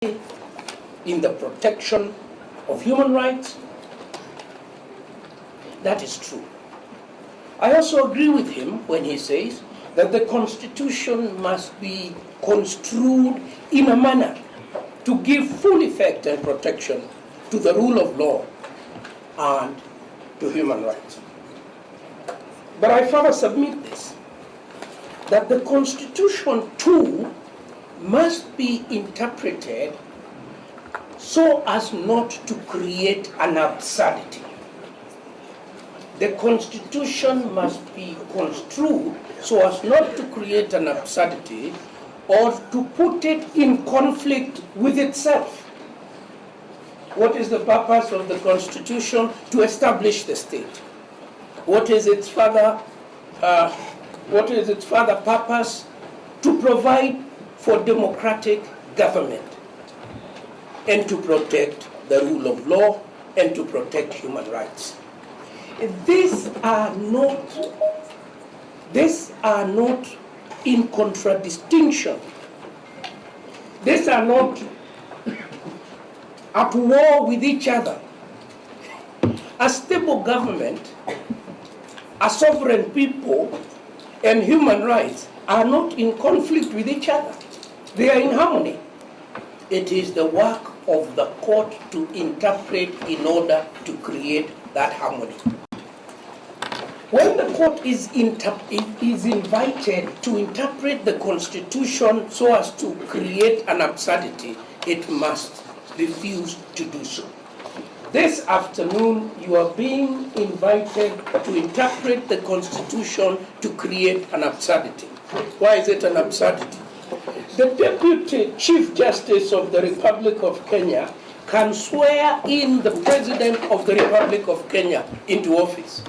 in the protection of human rights. That is true. I also agree with him when he says that the Constitution must be construed in a manner to give full effect and protection to the rule of law and to human rights. But I further submit this, that the Constitution too must be interpreted so as not to create an absurdity. The Constitution must be construed so as not to create an absurdity or to put it in conflict with itself. What is the purpose of the Constitution? To establish the state. What is its further purpose? To provide for democratic government and to protect the rule of law and to protect human rights. These are not in contradistinction. These are not at war with each other. A stable government, a sovereign people, and human rights are not in conflict with each other. They are in harmony. It is the work of the court to interpret in order to create that harmony. When the court is invited to interpret the Constitution so as to create an absurdity, it must refuse to do so. This afternoon, you are being invited to interpret the Constitution to create an absurdity. Why is it an absurdity? The Deputy Chief Justice of the Republic of Kenya can swear in the President of the Republic of Kenya into office.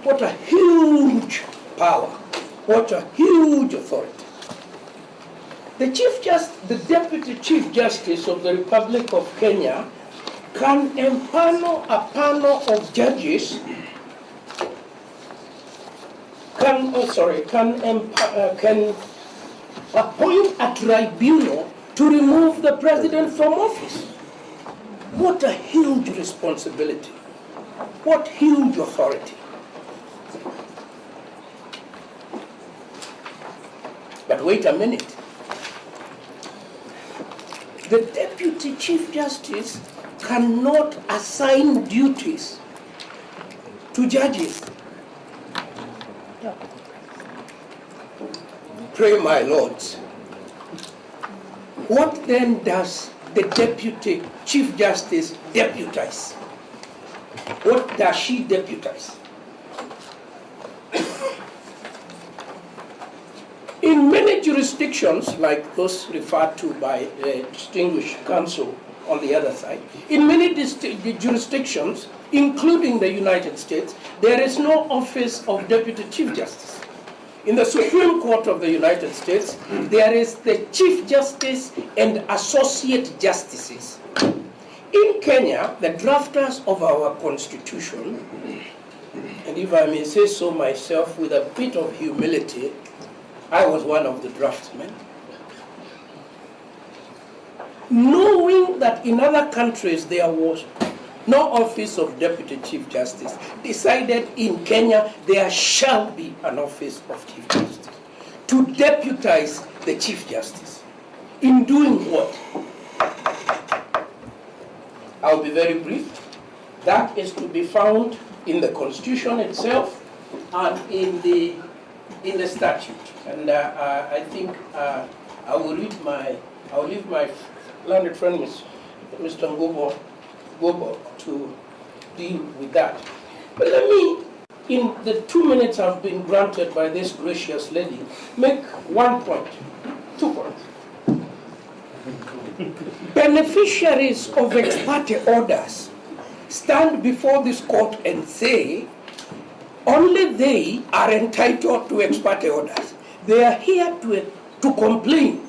What a huge power. What a huge authority. The Deputy Chief Justice of the Republic of Kenya can empanel a panel of judges, can appoint a tribunal to remove the president from office. What a huge responsibility. What huge authority. But wait a minute. The Deputy Chief Justice cannot assign duties to judges. Pray, my lords. What then does the Deputy Chief Justice deputize? What does she deputize? In many jurisdictions, like those referred to by the distinguished counsel on the other side, in many jurisdictions, including the United States, there is no office of Deputy Chief Justice. In the Supreme Court of the United States, there is the Chief Justice and Associate Justices. In Kenya, the drafters of our Constitution, and if I may say so myself with a bit of humility, I was one of the draftsmen. Knowing that in other countries there was no office of Deputy Chief Justice, decided in Kenya there shall be an office of Chief Justice to deputize the Chief Justice. In doing what? I'll be very brief. That is to be found in the Constitution itself and in the statute. And I think I will leave my learned friend, Mr. Ngobo, to deal with that. But let me, in the 2 minutes I've been granted by this gracious lady, make 1 point, 2 points. Beneficiaries of ex parte orders stand before this court and say only they are entitled to ex parte orders. They are here to complain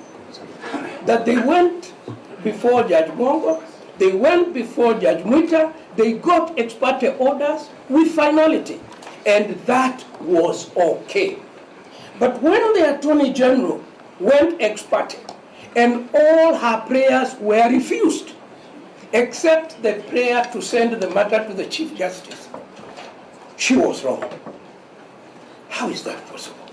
that they went before Judge Mongo, they went before Judge Muigai, they got ex parte orders with finality, and that was okay. But when the Attorney General went ex parte and all her prayers were refused, except the prayer to send the matter to the Chief Justice. She was wrong. How is that possible?